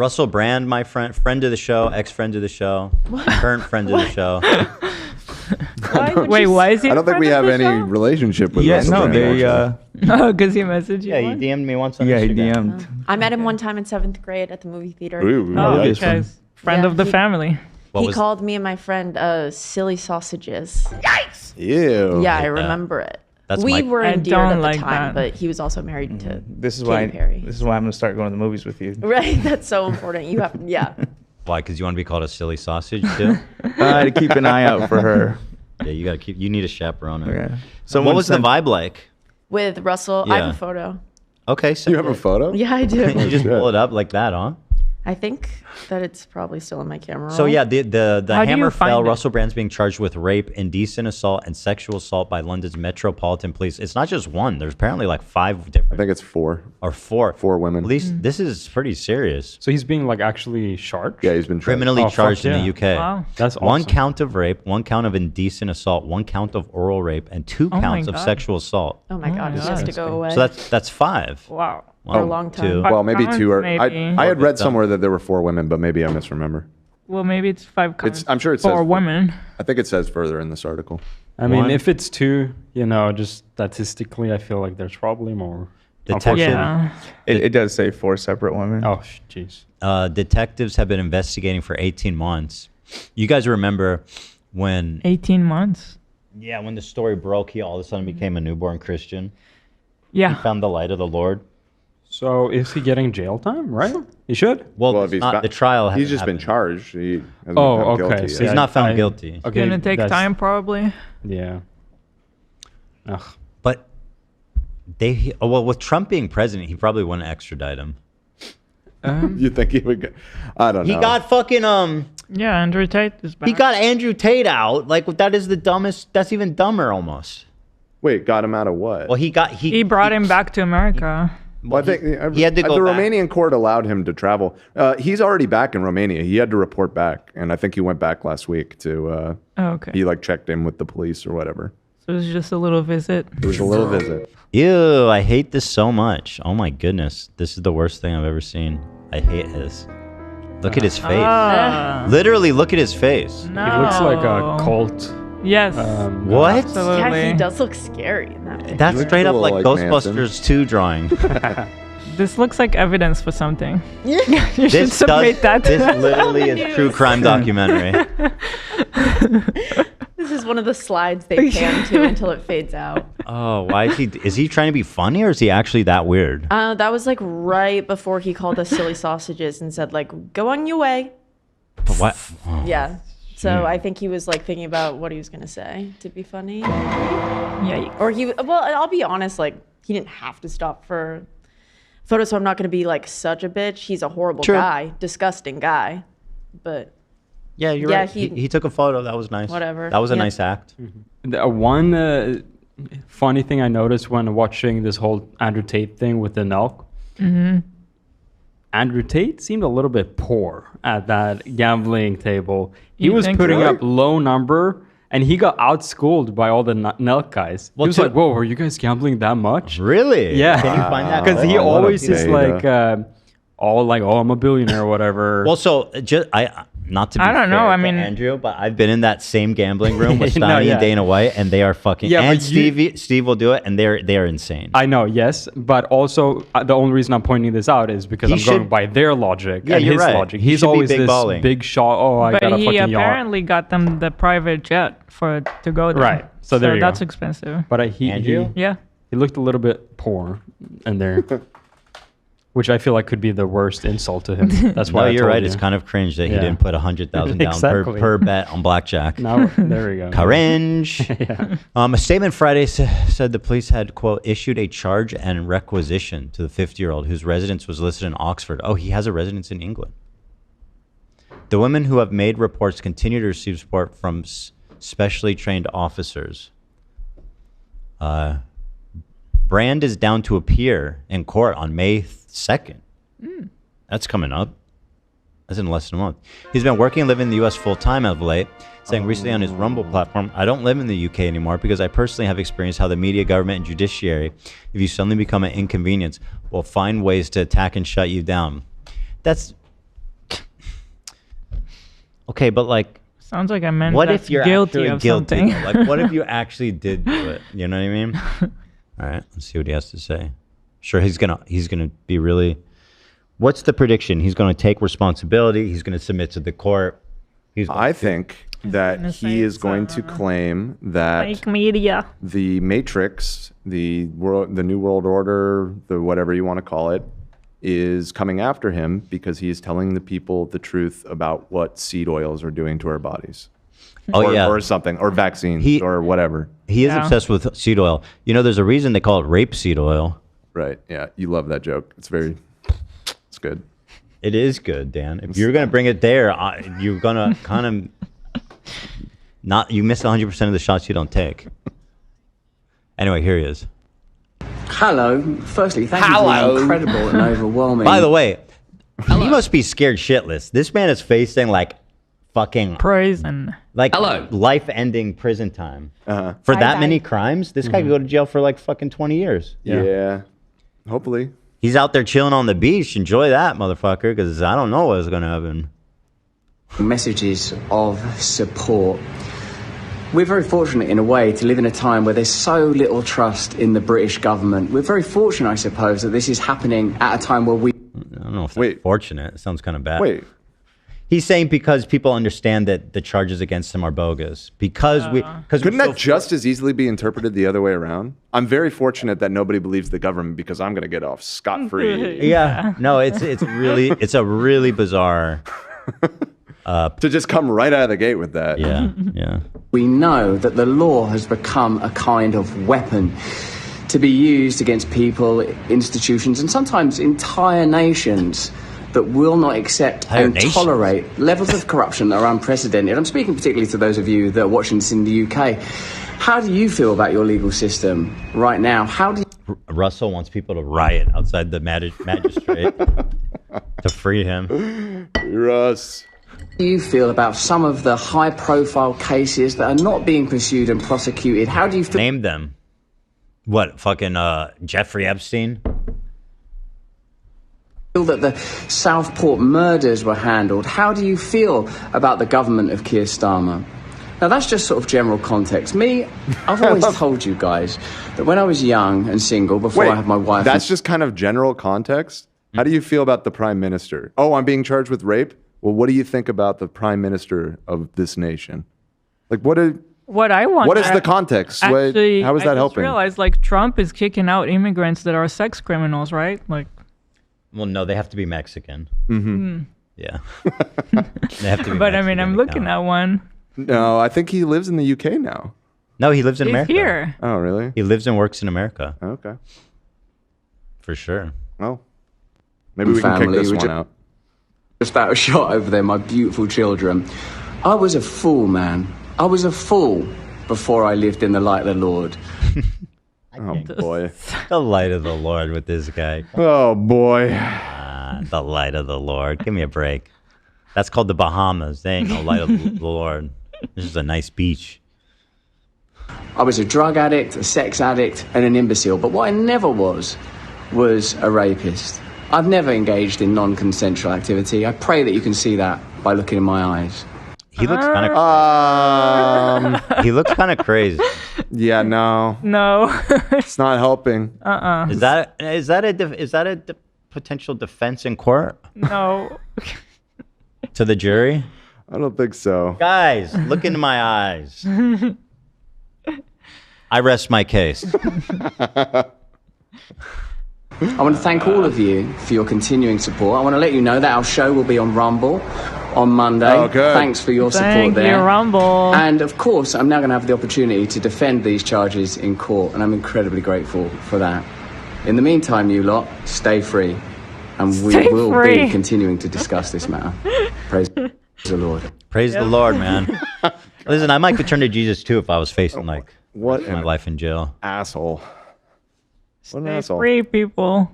Russell Brand, my friend of the show, ex-friend of the show, current friend of the show. Wait, why is he? I don't think we have any relationship with Russell no, Brand, they. actually. Oh, because he messaged you. Yeah, he once? DM'd me once on Yeah, he Instagram. DM'd. I met him one time in 7th grade at the movie theater. Ooh, Oh, nice. okay. Friend Yeah, of the he- family. What He was- called me and my friend silly sausages. Ew. Yeah, I hate that. remember it. That's we my- were I endeared don't at the like time, that. but he was also married to This is Katy why. Perry. This is why I'm gonna start going to the movies with you. Right, that's so important. You have, yeah. Why? Because you want to be called a silly sausage too? To keep an eye out for her. Yeah, you gotta keep. You need a chaperone. Okay. So what was the vibe like? With Russell, I have Yeah. a photo. Okay, You have a photo? Yeah, I do. you just shit. pull it up like that, huh? I think that it's probably still in my camera So roll. yeah, the How do you hammer fell. find it? Russell Brand's being charged with rape, indecent assault, and sexual assault by London's Metropolitan Police. It's not just one. There's apparently like 5 I different think it's 4. or 4. 4 women. At least this is pretty serious. So he's being like actually charged. Yeah, he's been tried. Criminally Oh, fuck charged in yeah. the UK. Wow. That's One awesome. count of rape, 1 count of indecent assault, 1 count of oral rape, and 2 my counts of God. sexual assault. Oh my God, he has to That's go good. away. So that's 5. Wow. For a long time. 2. Well, maybe Counts, 2 are. maybe. I had read Done. somewhere that there were 4 women, but maybe I misremember. Well, maybe it's 5 counts. I'm sure it for says- women. I think it says further in this article. I mean, One. if it's 2, just statistically, I feel like there's probably more. Detective- Yeah. It does say 4 separate women. Oh, jeez. Detectives have been investigating for 18 months. You guys remember when 18 months. when the story broke, he all of a sudden became a newborn Christian. He Yeah. found the light of the Lord. So is he getting jail time? Right? He should. Well, Well, it's if he's not, not- the trial He's hasn't just been happened. charged. He hasn't been Oh, found okay. guilty So yet. He's not found guilty. It's Okay. gonna take that's- time probably. Yeah. Ugh. But with Trump being president, he probably wouldn't extradite him. You think he would get... I don't know. He got fucking Yeah, Andrew Tate is back. he got Andrew Tate out. Like that is the dumbest. That's even dumber almost. Wait, got him out of what? Well, He brought him back to America. Well, I think he had to go the back. Romanian court allowed him to travel. He's already back in Romania. He had to report back, and I think he went back last week to. Oh, okay. He like checked in with the police or whatever. So it was just a little visit. It was a little visit. Ew, I hate this so much. Oh my goodness, this is the worst thing I've ever seen. I hate his. Look at his face. Ah, Literally, look at his face. no. He looks like a cult. Yes. What? Absolutely. Yeah, he does look scary in that. That's looks straight a up little like like Ghostbusters 2 drawing. This looks like evidence for something. you should This submit that. This literally is true crime documentary. This is one of the slides they pan to until it fades out. Oh, why is he trying to be funny or is he actually that weird? That was like right before he called us silly sausages and said like, "Go on your way." But what? Oh. Yeah. So I think he was like thinking about what he was gonna say to be funny. Yeah. Or well, I'll be honest, like he didn't have to stop for photo, so I'm not gonna be like such a bitch. He's a horrible True. guy, disgusting guy, but Yeah, you're Yeah, right. He took a photo. That was nice. Whatever. That was a Yeah. nice act. One funny thing I noticed when watching this whole Andrew Tate thing with the Nelk. Andrew Tate seemed a little bit poor at that gambling table. He You was think putting so? up low number, and he got outschooled by all the Nelk guys. Well, he was to- like, "Whoa, are you guys gambling that much?" Really? Yeah. Can you find that? Because he What a always is beta. like, all like, "Oh, I'm a billionaire" or whatever. Well, so just not to be I don't know, fair I to mean- Andrew, but I've been in that same gambling room with No, Steiny yeah. and Dana White, and they are fucking. Yeah, and but you- Steve will do it, and they are insane. I know, yes, but also the only reason I'm pointing this out is because He I'm going should- by their logic Yeah, and you're his right. logic. He He's should be always big this balling. big shot. Oh, I But got a he fucking yacht. apparently got them the private jet to go there. Right. So there you go. that's expensive. But Andrew? Yeah. he looked a little bit poor in there, which I feel like could be the worst insult to him. That's why No, I you're told right. you. It's kind of cringe that he Yeah. didn't put 100,000 down Exactly. per bet on blackjack. Now, there we go. Cringe. A statement Friday said the police had, quote, issued a charge and requisition to the 50-year-old whose residence was listed in Oxford. Oh, he has a residence in England. The women who have made reports continue to receive support from specially trained officers. Brand is down to appear in court on May 2nd. That's coming up. That's in less than a month. He's been working and living in the U.S. full-time as of late, saying recently on his Rumble platform, "I don't live in the U.K. anymore because I personally have experienced how the media, government, and judiciary, if you suddenly become an inconvenience, will find ways to attack and shut you down." That's Okay, but like, Sounds like a man what that's if you're guilty actually of guilty? something. though? Like, what if you actually did do it? You know what I mean? All right, let's see what he has to say. Sure, he's gonna be really. What's the prediction? He's gonna take responsibility. He's gonna submit to the court. I think that gonna say he is it's, going to claim that Fake media. the Matrix, the New World Order, the whatever you want to call it, is coming after him because he is telling the people the truth about what seed oils are doing to our bodies. Oh or, yeah, or something, or vaccines, He- or whatever. he is Yeah. obsessed with seed oil. You know, there's a reason they call it rapeseed oil. Right? Yeah, you love that joke. It's good. It is good, Dan. If you're gonna bring it there, you're gonna kind of not. You miss 100% of the shots you don't take. Anyway, here he is. Hello. Firstly, thank you for the incredible and overwhelming. By the way, he must be scared shitless. This man is facing like fucking Praise and like life-ending prison time for Hi, that guys. many crimes. This guy could go to jail for like fucking 20 years. Yeah. Hopefully. He's out there chilling on the beach. Enjoy that, motherfucker, because I don't know what's gonna happen. messages of support. We're very fortunate in a way to live in a time where there's so little trust in the British government. We're very fortunate, I suppose, that this is happening at a time where we I don't know if that's Wait. fortunate. It sounds kind of bad. Wait. He's saying because people understand that the charges against him are bogus. Because Couldn't that just as easily be interpreted the other way around? I'm very fortunate that nobody believes the government because I'm going to get off scot-free. Yeah. No, it's a really bizarre. To just come right out of the gate with that. Yeah. we know that the law has become a kind of weapon to be used against people, institutions, and sometimes entire nations that will not accept Entire and nations? tolerate levels of corruption that are unprecedented. I'm speaking particularly to those of you that are watching this in the UK. How do you feel about your legal system right now? How do you Russell wants people to riot outside the magistrate to free him. Russ. you feel about some of the high-profile cases that are not being pursued and prosecuted? How do you feel Name them. What, fucking Jeffrey Epstein? that the Southport murders were handled? How do you feel about the government of Keir Starmer? Now, that's just sort of general context. Me, I've always told you guys that when I was young and single, before I had my wife... That's just kind of general context. How do you feel about the prime minister? Oh, I'm being charged with rape? Well, what do you think about the prime minister of this nation? Like, what is the context? Actually, How is that I just helping? realized like Trump is kicking out immigrants that are sex criminals, right? Like, Well, no, they have to be Mexican. Mm-hmm. Yeah. They have to be but I mean, Mexican I'm to looking count. at one. No, I think he lives in the UK now. No, he lives in He's America. here. Oh, really? He lives and works in America, Okay. for sure. Well, maybe we can kick Family, this we one ju- out. Just out of shot over there, my beautiful children. I was a fool, man. I was a fool before I lived in the light of the Lord. Oh, boy. The light of the Lord with this guy. Oh, boy. The light of the Lord. Give me a break. That's called the Bahamas. They ain't no light of the Lord. This is a nice beach. I was a drug addict, a sex addict, and an imbecile. But what I never was a rapist. I've never engaged in non-consensual activity. I pray that you can see that by looking in my eyes. He looks kind of. He looks kind of crazy. Yeah, no. No. It's not helping. Is that a potential defense in court No. to the jury? I don't think so. Guys, look into my eyes. I rest my case. I want to thank all of you for your continuing support. I want to let you know that our show will be on Rumble on Monday. Oh, good. Thanks for your support Thank there. you, Rumble. And of course, I'm now going to have the opportunity to defend these charges in court, and I'm incredibly grateful for that. In the meantime, you lot, stay free, and we Stay will free. be continuing to discuss this matter. Praise the Lord. Praise the Lord, man. Listen, I might could turn to Jesus too if I was facing like What my an life in jail. asshole. What an Stay asshole. free, people.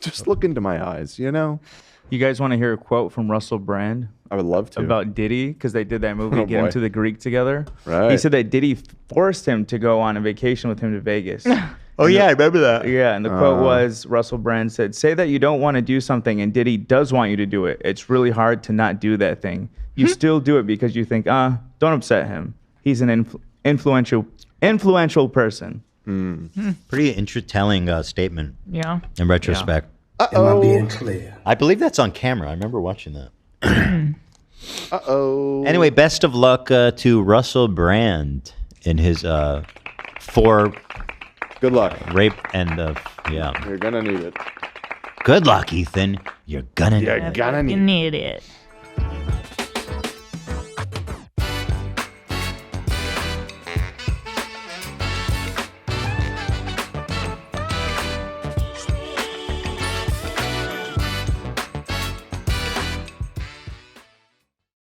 Just look into my eyes, you know? You guys want to hear a quote from Russell Brand I would love to. about Diddy? Because they did that movie, Oh, Get boy. Into the Greek together. Right. He said that Diddy forced him to go on a vacation with him to Vegas. Oh yeah, I remember that. Yeah, and the quote was Russell Brand said, "Say that you don't want to do something, and Diddy does want you to do it. It's really hard to not do that thing. You still do it because you think, don't upset him. He's an influential person." Pretty telling statement Yeah. in retrospect. Am I being clear? I believe that's on camera. I remember watching that. Uh-oh. Anyway, best of luck to Russell Brand in his 4 Good luck. rape and You're gonna need it. Good luck, Ethan. You're gonna. You're gonna You need need it.